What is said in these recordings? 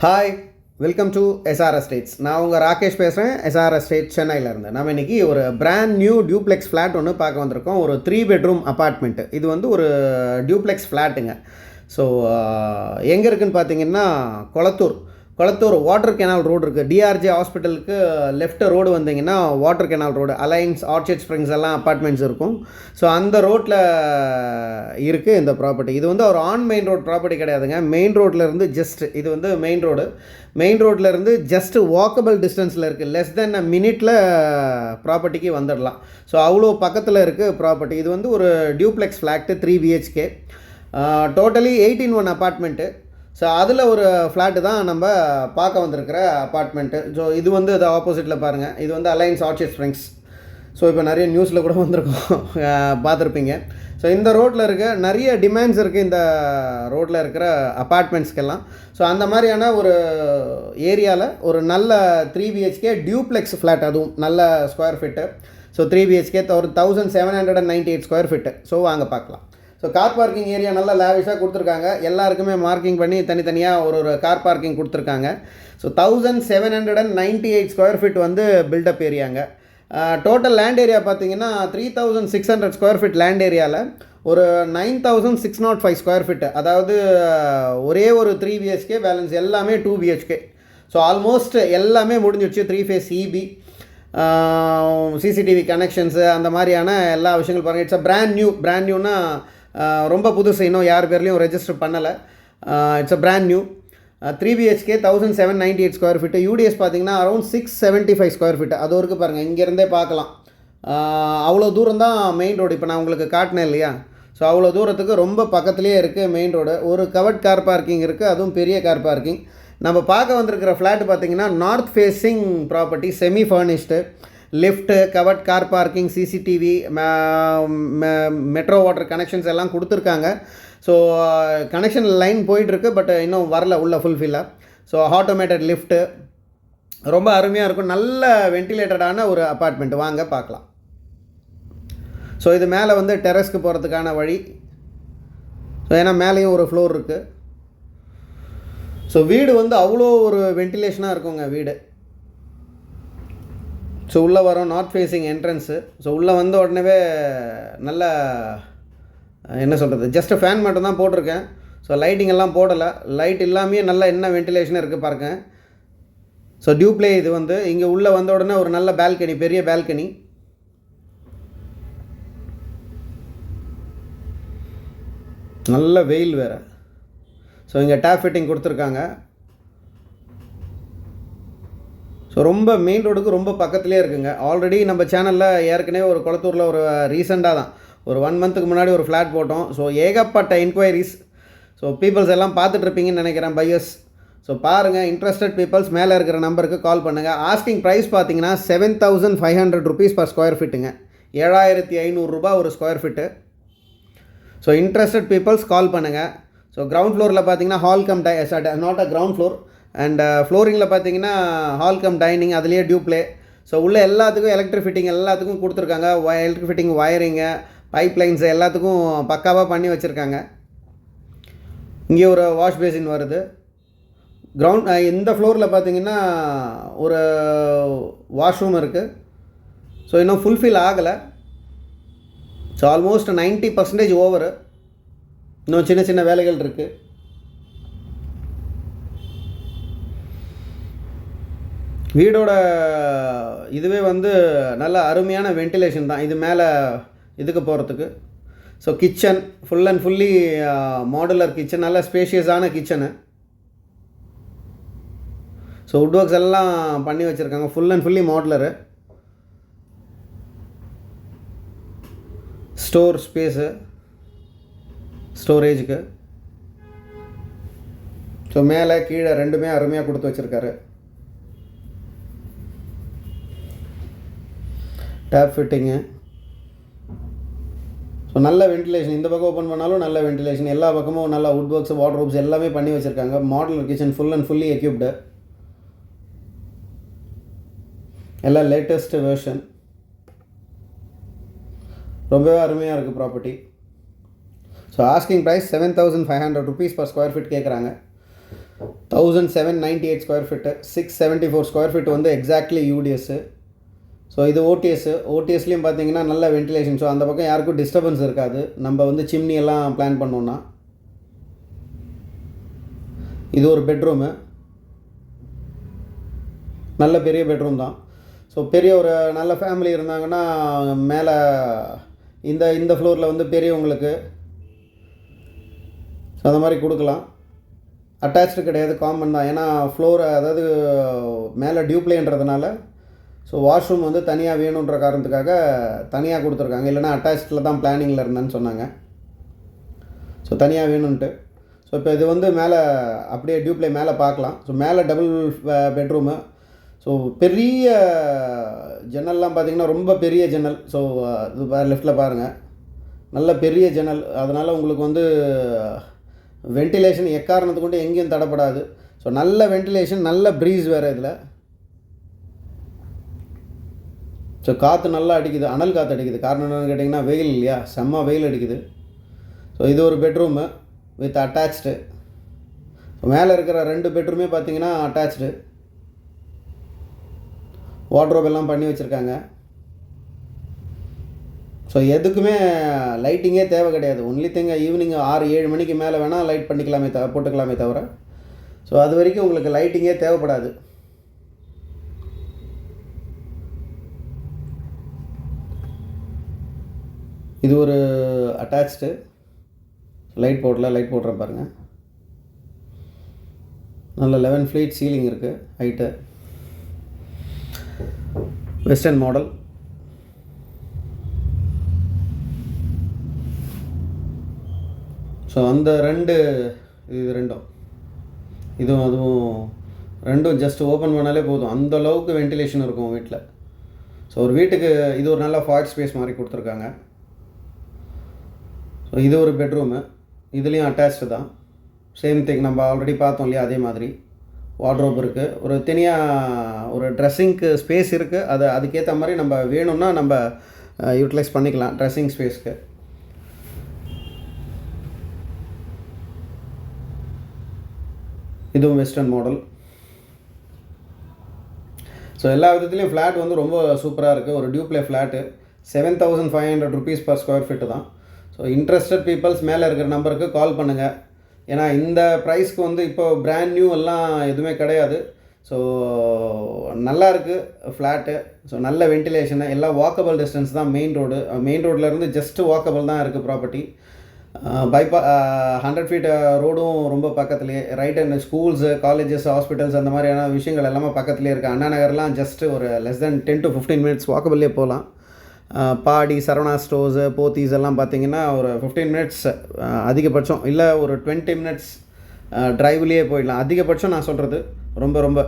Hi, welcome to SR estates. நான் உங்கள் ராகேஷ் பேசுகிறேன், எஸ்ஆர் எஸ்டேட் சென்னையிலேருந்து. நம்ம இன்றைக்கி ஒரு பிராண்ட் நியூ டியூப்ளெக்ஸ் ஃப்ளாட் ஒன்று பார்க்க வந்திருக்கோம். ஒரு 3 பெட்ரூம் அப்பார்ட்மெண்ட்டு. இது வந்து ஒரு டியூப்ளெக்ஸ் ஃப்ளாட்டுங்க. ஸோ எங்கே இருக்குதுன்னு பார்த்தீங்கன்னா கொளத்தூர் வாட்டர் கெனால் ரோடு இருக்குது. டிஆர்ஜே ஹாஸ்பிட்டலுக்கு லெஃப்ட் ரோடு வந்தீங்கன்னா water canal road, alliance, orchid springs எல்லாம் அப்பார்ட்மெண்ட்ஸ் இருக்கும். ஸோ அந்த ரோட்டில் இருக்குது இந்த ப்ராப்பர்ட்டி. இது வந்து ஒரு மெயின் ரோட் ப்ராப்பர்ட்டி கிடையாதுங்க. மெயின் ரோட்லேருந்து இது வந்து மெயின் ரோட்லேருந்து ஜஸ்ட் வாக்கபிள் டிஸ்டன்ஸில் இருக்குது. லெஸ் தென் மினிட்டில் ப்ராப்பர்ட்டிக்கு வந்துடலாம். ஸோ அவ்வளோ பக்கத்தில் இருக்குது ப்ராப்பர்ட்டி. இது வந்து ஒரு duplex flat 3 BHK, totally 8-in-1 apartment. So அதில் ஒரு ஃப்ளாட்டு தான் நம்ம பார்க்க வந்திருக்கிற அப்பார்ட்மெண்ட்டு. ஸோ இது வந்து அது ஆப்போசிட்டில் பாருங்கள், இது வந்து அலைன்ஸ் ஆர்ச்சிட் ஸ்ப்ரிங்ஸ். ஸோ இப்போ நிறைய நியூஸில் கூட வந்திருக்கோம், பார்த்துருப்பீங்க. ஸோ இந்த ரோட்டில் நிறைய டிமாண்ட்ஸ் இருக்குது இந்த ரோட்டில் இருக்கிற அப்பார்ட்மெண்ட்ஸ்க்கெல்லாம். ஸோ அந்த மாதிரியான ஒரு ஏரியாவில் ஒரு நல்ல 3 BHK டியூப்ளெக்ஸ் ஃப்ளாட், அதுவும் நல்ல ஸ்கொயர் ஃபீட்டு. ஸோ 3 BHK ஒரு 1798 ஸ்கொயர் ஃபீட்டு. ஸோ வாங்க பார்க்கலாம். ஸோ கார் பார்க்கிங் ஏரியா நல்லா லேவிஷாக கொடுத்துருக்காங்க. எல்லாருக்குமே மார்க்கிங் பண்ணி தனித்தனியாக ஒரு கார் பார்க்கிங் கொடுத்துருக்காங்க. ஸோ 1798 ஸ்கொயர் ஃபீட் வந்து பில்டப் ஏரியாங்க. டோட்டல் லேண்ட் ஏரியா பார்த்தீங்கன்னா 3600 ஸ்கொயர் ஃபீட் லேண்ட் ஏரியாவில் ஒரு 9605 ஸ்கொயர் ஃபீட்டு, அதாவது ஒரே ஒரு 3 BHK, பேலன்ஸ் எல்லாமே 2 BHK. ஸோ ஆல்மோஸ்ட் எல்லாமே முடிஞ்சிடுச்சு. 3 phase EB, CCTV கனெக்ஷன்ஸு, அந்த மாதிரியான எல்லா விஷயங்கள் பாருங்கள். இட்ஸ் பிராண்ட் நியூனா ரொம்ப புதுசு, இன்னும் யார் பேர்லையும் ரெஜிஸ்டர் பண்ணலை. It's brand new 3 BHK 1798 square feet. UDS பார்த்தீங்கன்னா அரௌண்ட் 675 ஸ்கொயர் ஃபீட்டு. அது வரைக்கும் பாருங்கள், இங்கேருந்தே பார்க்கலாம். அவ்வளோ தூரம் தான் மெயின் ரோடு. இப்போ நான் உங்களுக்கு காட்டினேன் இல்லையா? ஸோ அவ்வளோ தூரத்துக்கு ரொம்ப பக்கத்துலேயே இருக்குது மெயின் ரோடு. ஒரு கவர்ட் கார் பார்க்கிங் இருக்குது, அதுவும் பெரிய கார் பார்க்கிங். நம்ம பார்க்க வந்திருக்கிற ஃப்ளாட்டு பார்த்திங்கன்னா north facing property, semi furnished, lift, covert car parking, CCTV, metro water connections எல்லாம் கொடுத்துருக்காங்க. ஸோ கனெக்ஷன் லைன் போயிட்டுருக்கு, பட் இன்னும் வரல உள்ள ஃபுல்ஃபில்லாக. ஸோ ஆட்டோமேட்டட் லிஃப்ட்டு, ரொம்ப அருமையாக இருக்கும். நல்ல வென்டிலேட்டடான ஒரு அப்பார்ட்மெண்ட். வாங்க பார்க்கலாம். ஸோ இது மேலே வந்து டெரஸ்க்கு போகிறதுக்கான வழி. ஸோ ஏன்னா மேலேயும் ஒரு ஃப்ளோர் இருக்குது. ஸோ வீடு வந்து அவ்வளோ ஒரு வென்டிலேஷனாக இருக்குங்க வீடு. ஸோ உள்ளே வரோம், நார்த் ஃபேஸிங் என்ட்ரன்ஸு. ஸோ உள்ளே வந்த உடனே நல்ல என்ன சொல்கிறது, ஜஸ்ட்டு ஃபேன் மட்டும் தான் போட்டிருக்கேன். ஸோ லைட்டிங் எல்லாம் போடலை. லைட் இல்லாமே நல்லா என்ன வென்டிலேஷனாக இருக்குது பாருங்க. ஸோ டியூப்ளே இது வந்து இங்கே உள்ளே வந்த உடனே ஒரு நல்ல பால்கனி, பெரிய பால்கனி. நல்ல வெயில் வேறு. ஸோ இங்கே டேப் ஃபிட்டிங் கொடுத்துருக்காங்க. ஸோ ரொம்ப மெயின் ரோடுக்கு ரொம்ப பக்கத்துலேயே இருக்குங்க. ஆல்ரெடி நம்ம சேனலில் ஏற்கனவே ஒரு கொளத்தூரில் ஒரு ரீசெண்டாக தான் ஒரு 1 monthக்கு முன்னாடி ஒரு ஃப்ளாட் போட்டோம். ஸோ ஏகப்பட்ட என்கொயரிஸ். ஸோ பீப்புள்ஸ் எல்லாம் பார்த்துட்ருப்பீங்கன்னு நினைக்கிறேன், பையர்ஸ். ஸோ பாருங்கள், இன்ட்ரெஸ்டட் பீப்புள்ஸ் மேலே இருக்கிற நம்பருக்கு கால் பண்ணுங்கள். ஆஸ்கிங் ப்ரைஸ் பார்த்தீங்கன்னா 7500 rupees per ஸ்கொயர் ஃபீட்டுங்க. 7500 ரூபா ஒரு square feet. So interested peoples call பண்ணுங்கள். ஸோ கிரவுண்ட் ஃப்ளோரில் பார்த்தீங்கன்னா hall cum not a ground floor, and ஃப்ளோரிங்கில் பார்த்தீங்கன்னா ஹால் கம் டைனிங், அதுலேயே டியூப்ளே. ஸோ உள்ள எல்லாத்துக்கும் எலக்ட்ரிக் ஃபிட்டிங் எல்லாத்துக்கும் கொடுத்துருக்காங்க. Electric fitting, wiring, pipe lines எல்லாத்துக்கும் பக்காவாக பண்ணி வச்சுருக்காங்க. இங்கே ஒரு வாஷ் பேசின் வருது. இந்த ஃப்ளோரில் பார்த்தீங்கன்னா ஒரு வாஷ்ரூம் இருக்குது. ஸோ இன்னும் ஃபுல்ஃபில் ஆகலை. So almost 90% over. இன்னும் சின்ன சின்ன வேலைகள் இருக்குது. வீடோட இதுவே வந்து நல்ல அருமையான வென்டிலேஷன் தான் இது மேலே இதுக்கு போகிறதுக்கு. So kitchen full and fully modular kitchen, நல்ல ஸ்பேஷியஸான கிச்சனு. ஸோ வுட் ஒர்க்ஸ் எல்லாம் பண்ணி வச்சுருக்காங்க. Full and fully modular. Store space, ஸ்டோரேஜுக்கு. ஸோ மேலே கீழே ரெண்டுமே அருமையாக கொடுத்து வச்சுருக்காரு. Tap fitting. ஸோ நல்ல வென்டிலேஷன். இந்த பக்கம் ஓப்பன் பண்ணாலும் நல்ல வென்டிலேஷன். எல்லா பக்கமும் நல்லா வுட் ஒர்க்ஸ், வார்ட்ரோப்ஸ் எல்லாமே பண்ணி வச்சுருக்காங்க. Modular kitchen, full and fully equipped. எல்லாம் லேட்டஸ்ட்டு வெர்ஷன். ரொம்பவே அருமையாக இருக்குது property. So asking price 7500 rupees per square feet கேட்குறாங்க. 1798 ஸ்கொயர் ஃபீட்டு, 674 ஸ்கொயர் ஃபீட் வந்து எக்ஸாக்ட்லி யூடிஎஸ்ஸு. ஸோ இது ஓடிஎஸ்லேயும் பார்த்தீங்கன்னா நல்ல வென்டிலேஷன். ஸோ அந்த பக்கம் யாருக்கும் டிஸ்டர்பன்ஸ் இருக்காது. நம்ம வந்து சிம்னி எல்லாம் பிளான் பண்ணோன்னா. இது ஒரு பெட்ரூமு, நல்ல பெரிய பெட்ரூம் தான். ஸோ பெரிய ஒரு நல்ல ஃபேமிலி இருந்தாங்கன்னா மேலே இந்த ஃப்ளோரில் வந்து பெரியவங்களுக்கு ஸோ அந்த மாதிரி கொடுக்கலாம். அட்டாச்சு கிடையாது, காமன் தான். ஏன்னா ஃப்ளோர் அதாவது மேலே டியூப்ளேன்றதுனால ஸோ வாஷ்ரூம் வந்து தனியாக வேணுன்ற காரணத்துக்காக தனியாக கொடுத்துருக்காங்க. இல்லைனா அட்டாச்சில் தான் பிளானிங்கில் இருந்தேன்னு சொன்னாங்க. ஸோ தனியாக வேணும்ன்ட்டு. ஸோ இப்போ இது வந்து மேலே அப்படியே டியூப்ளே மேலே பார்க்கலாம். ஸோ மேலே டபுள் பெட்ரூமு. ஸோ பெரிய ஜன்னல்லாம் பார்த்திங்கன்னா ரொம்ப பெரிய ஜன்னல். ஸோ இது லெஃப்ட்டில் பாருங்கள், நல்ல பெரிய ஜன்னல். அதனால் உங்களுக்கு வந்து வென்டிலேஷன் எக்காரணத்து கொண்டு எங்கேயும் தடப்படாது. ஸோ நல்ல வென்டிலேஷன், நல்ல ப்ரீஸ் வேறு இதில். ஸோ காற்று நல்லா அடிக்குது, அனல் காற்று அடிக்குது. காரணம் என்னென்னு கேட்டிங்கன்னா வெயில் இல்லையா, செம்ம வெயில் அடிக்குது. ஸோ இது ஒரு பெட்ரூமு வித் அட்டாச்சு. மேலே இருக்கிற 2 பெட்ரூமே பார்த்திங்கன்னா அட்டாச்சு. வார்ட்ரோப் எல்லாம் பண்ணி வச்சுருக்காங்க. ஸோ எதுக்குமே லைட்டிங்கே தேவை கிடையாது. ஒன்லி திங் ஈவினிங் 6-7 மணிக்கு மேலே வேணால் லைட் பண்ணிக்கலாமே போட்டுக்கலாமே தவிர ஸோ அது வரைக்கும் உங்களுக்கு லைட்டிங்கே தேவைப்படாது. இது ஒரு அட்டாச்சு. லைட் போடுறேன் பாருங்கள். நல்ல 11 ஃபீட் சீலிங் இருக்குது, ஹைட்டு. Western model. ஸோ அந்த இதுவும் அதுவும் ரெண்டும் ஜஸ்ட் ஓப்பன் பண்ணாலே போதும், அந்த அளவுக்கு வென்டிலேஷன் இருக்கும் வீட்டில். ஸோ ஒரு வீட்டுக்கு இது ஒரு நல்ல ஃபாய்ட் ஸ்பேஸ் மாதிரி கொடுத்துருக்காங்க. ஸோ இது ஒரு பெட்ரூமு, இதுலேயும் அட்டாச்சு தான். சேம் திங் நம்ம ஆல்ரெடி பார்த்தோம் இல்லையா, அதே மாதிரி வார்ட்ரோப் இருக்குது. ஒரு தனியாக ஒரு ட்ரெஸ்ஸிங்க்கு ஸ்பேஸ் இருக்குது. அதுக்கேற்ற மாதிரி நம்ம வேணும்னா நம்ம யூட்டிலைஸ் பண்ணிக்கலாம் ட்ரெஸ்ஸிங் ஸ்பேஸ்க்கு. இதுவும் வெஸ்டர்ன் மாடல். ஸோ எல்லா விதத்துலேயும் ஃப்ளாட் வந்து ரொம்ப சூப்பராக இருக்குது. ஒரு Dupleix flat 7500 rupees per square feet தான். ஸோ இன்ட்ரெஸ்டட் பீப்புள்ஸ் மேலே இருக்கிற நம்பருக்கு கால் பண்ணுங்கள். ஏன்னா இந்த ப்ரைஸ்க்கு வந்து இப்போ பிராண்ட் நியூ எல்லாம் எதுவுமே கிடையாது. ஸோ நல்லா இருக்குது ஃப்ளாட்டு. ஸோ நல்ல வென்டிலேஷனு, எல்லாம் வாக்கபிள் டிஸ்டன்ஸ் தான். மெயின் ரோட்லேருந்து ஜஸ்ட்டு வாக்கபிள் தான் இருக்குது ப்ராப்பர்ட்டி. 100 feet ரோடும் ரொம்ப பக்கத்துலேயே. Right and schools, colleges, hospitals அந்த மாதிரியான விஷயங்கள் எல்லாமே பக்கத்துலேயே இருக்குது. அண்ணா நகர்லாம் ஜஸ்ட்டு ஒரு less than 10 to 15 minutes வாக்கபிள்லேயே போகலாம். பாடி, சரவணா ஸ்டோர்ஸு, போத்தீஸ் எல்லாம் பார்த்திங்கன்னா ஒரு 15 minutes அதிகபட்சம், இல்லை ஒரு 20 minutes ட்ரைவ்லேயே போயிடலாம். அதிகபட்சம் நான் சொல்கிறது ரொம்ப ரொம்ப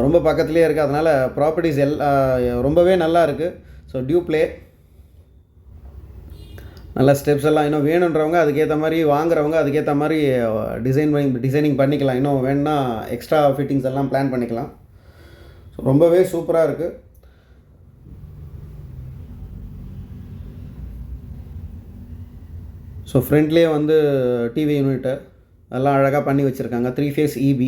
ரொம்ப பக்கத்துலேயே இருக்குது. அதனால் ப்ராப்பர்ட்டிஸ் ரொம்பவே நல்லா இருக்குது. ஸோ டியூப்ளே நல்ல ஸ்டெப்ஸ் எல்லாம் இன்னும் வேணுன்றவங்க அதுக்கேற்ற மாதிரி, வாங்குறவங்க அதுக்கேற்ற மாதிரி டிசைனிங் பண்ணிக்கலாம். இன்னும் வேணுன்னா எக்ஸ்ட்ரா ஃபிட்டிங்ஸ் எல்லாம் பிளான் பண்ணிக்கலாம். ஸோ ரொம்பவே சூப்பராக இருக்குது. ஸோ ஃப்ரண்ட்லேயே வந்து டிவி யூனிட்டு எல்லாம் அழகாக பண்ணி வச்சுருக்காங்க. 3 phase EB.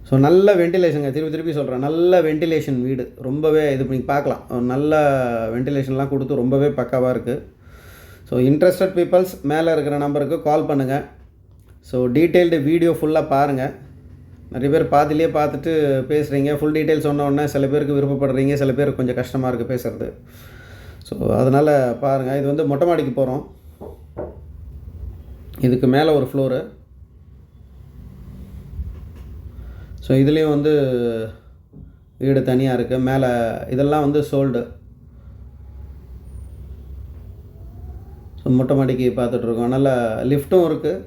ஸோ நல்ல வென்டிலேஷனுங்க, திருப்பி சொல்கிறேன், நல்ல வென்டிலேஷன் வீடு. ரொம்பவே இது பண்ணி பார்க்கலாம், நல்ல வென்டிலேஷன்லாம் கொடுத்து ரொம்பவே பக்காவாக இருக்குது. ஸோ இன்ட்ரெஸ்டட் பீப்புள்ஸ் மேலே இருக்கிற நம்பருக்கு கால் பண்ணுங்கள். ஸோ டீட்டெயில்டு வீடியோ ஃபுல்லாக பாருங்கள். நிறைய பேர் பாதிலே பார்த்துட்டு பேசுகிறீங்க. ஃபுல் டீட்டெயில் சொன்ன உடனே சில பேருக்கு விருப்பப்படுறீங்க, சில பேருக்கு கொஞ்சம் கஷ்டமாக இருக்குது பேசுகிறது. ஸோ அதனால் பாருங்கள். இது வந்து மொட்டை மாடிக்கு போகிறோம். இதுக்கு மேலே ஒரு ஃப்ளோரு. ஸோ இதுலேயும் வந்து வீடு தனியாக இருக்குது. மேலே இதெல்லாம் வந்து சோல்டு. ஸோ மொட்டை மாடிக்கு பார்த்துட்ருக்கோம். நல்லா லிஃப்ட்டும் இருக்குது,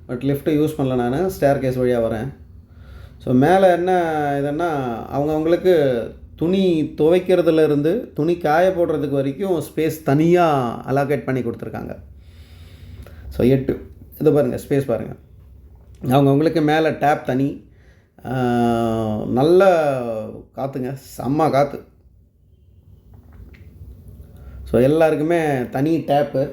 பட் லிஃப்ட்டு யூஸ் பண்ணல, நான் ஸ்டேர் கேஸ் வழியாக வரேன். ஸோ மேலே என்ன இதுன்னா, அவங்களுக்கு துணி துவைக்கிறதுலேருந்து துணி காய போடுறதுக்கு வரைக்கும் ஸ்பேஸ் தனியாக அலோகேட் பண்ணி கொடுத்துருக்காங்க. ஸோ 8 இது பாருங்கள், ஸ்பேஸ் பாருங்கள். அவங்களுக்கு மேலே டேப் தனி. நல்ல காற்றுங்க, செம்ம காற்று. ஸோ எல்லாருக்குமே தனி டேப்பு.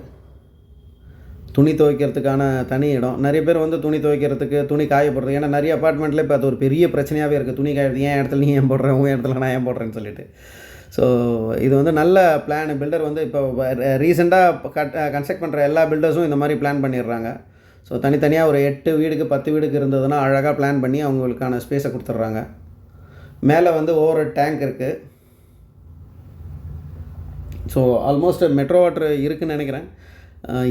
துணி துவைக்கிறதுக்கான தனி இடம். நிறைய பேர் வந்து துணி துவைக்கிறதுக்கு, துணி காய போடுறது, ஏன்னா நிறைய அப்பார்ட்மெண்ட்டில் இப்போ அது ஒரு பெரிய பிரச்சனையாகவே இருக்குது. துணி காயறது என் இடத்துல நீ ஏன் போடுற, உன் இடத்துல நான் ஏன் போடுறேன்னு சொல்லிட்டு. ஸோ இது வந்து நல்ல பிளான். பில்டர் வந்து இப்போ ரீசெண்டாக கன்ஸ்ட்ரக்ட் பண்ணுற எல்லா பில்டர்ஸும் இந்த மாதிரி பிளான் பண்ணிடுறாங்க. ஸோ தனித்தனியாக ஒரு 8 வீடுக்கு 10 வீடுக்கு இருந்ததுன்னா அழகாக பிளான் பண்ணி அவங்களுக்கான ஸ்பேஸை கொடுத்துட்றாங்க. மேலே வந்து ஓவர் டேங்க் இருக்குது. ஸோ ஆல்மோஸ்ட் மெட்ரோ வாட்டர் இருக்குதுன்னு நினைக்கிறேன்.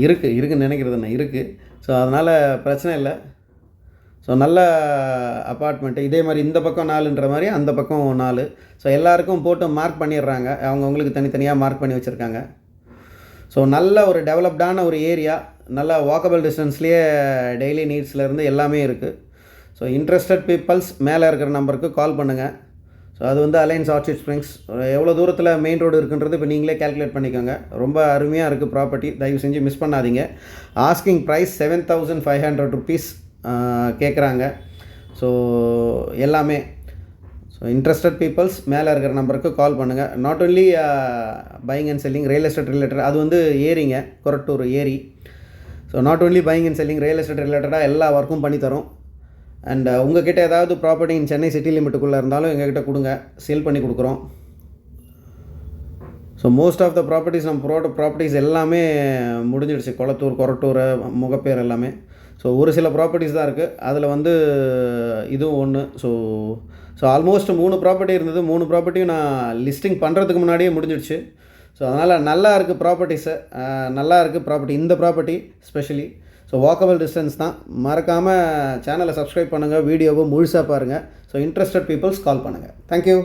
இருக்குதுன்னு நினைக்கிறதுண்ணே இருக்குது. ஸோ அதனால் பிரச்சனை இல்லை. ஸோ நல்ல அப்பார்ட்மெண்ட்டு. இதே மாதிரி இந்த பக்கம் 4ன்ற மாதிரி அந்த பக்கம் 4. ஸோ எல்லாருக்கும் போட்டு மார்க் பண்ணிடுறாங்க. அவங்கவுங்களுக்கு தனித்தனியாக மார்க் பண்ணி வச்சுருக்காங்க. ஸோ நல்ல ஒரு டெவலப்டான ஒரு ஏரியா. நல்லா வாக்கபிள் டிஸ்டன்ஸ்லேயே டெய்லி நீட்ஸ்லேருந்து எல்லாமே இருக்குது. ஸோ இன்ட்ரெஸ்டட் பீப்பிள்ஸ் மேலே இருக்கிற நம்பருக்கு கால் பண்ணுங்கள். ஸோ அது வந்து அலைன்ஸ் ஆர்ச்சிட் ஸ்ப்ரிங்ஸ். எவ்வளோ தூரத்தில் மெயின் ரோடு இருக்குன்றது இப்போ நீங்களே கேல்குலேட் பண்ணிக்கோங்க. ரொம்ப அருமையாக இருக்குது ப்ராப்பர்ட்டி. தயவு செஞ்சு மிஸ் பண்ணாதீங்க. ஆஸ்கிங் ப்ரைஸ் 7,500 rupees கேட்குறாங்க. ஸோ எல்லாமே. ஸோ இன்ட்ரெஸ்டட் பீப்புள்ஸ் மேலே இருக்கிற நம்பருக்கு கால் பண்ணுங்கள். Not only buying and selling, real estate related. அது வந்து ஏரிங்க, கொரட்டூர் ஏரி. So not only buying and selling, real estate ரிலேட்டடாக எல்லா ஒர்க்கும் பண்ணித்தரோம். அண்ட் உங்கள்கிட்ட ஏதாவது ப்ராப்பர்ட்டி இன் சென்னை சிட்டி லிமிட்டுக்குள்ளே இருந்தாலும் எங்ககிட்ட கொடுங்க, சேல் பண்ணி கொடுக்குறோம். So most of the properties நம்ம ப்ராப்பர்ட்டிஸ் எல்லாமே முடிஞ்சிடுச்சு. கொரட்டூர், முகப்பேர் எல்லாமே. ஸோ ஒரு சில ப்ராப்பர்ட்டிஸ் தான் இருக்குது. அதில் வந்து இதுவும் ஒன்று. ஸோ ஆல்மோஸ்ட் 3 ப்ராப்பர்ட்டி இருந்தது. 3 ப்ராப்பர்ட்டியும் நான் லிஸ்டிங் பண்ணுறதுக்கு முன்னாடியே முடிஞ்சிடுச்சு. ஸோ அதனால் நல்லா இருக்குது ப்ராப்பர்ட்டிஸு. நல்லா இருக்குது ப்ராப்பர்ட்டி, இந்த property specially. So walkable distance தான். மறக்காமல் சேனலை சப்ஸ்கிரைப் பண்ணுங்கள், வீடியோவை முழுசாக பாருங்கள். ஸோ இன்ட்ரெஸ்டட் பீப்புள்ஸ் கால் பண்ணுங்கள். தேங்க்யூ.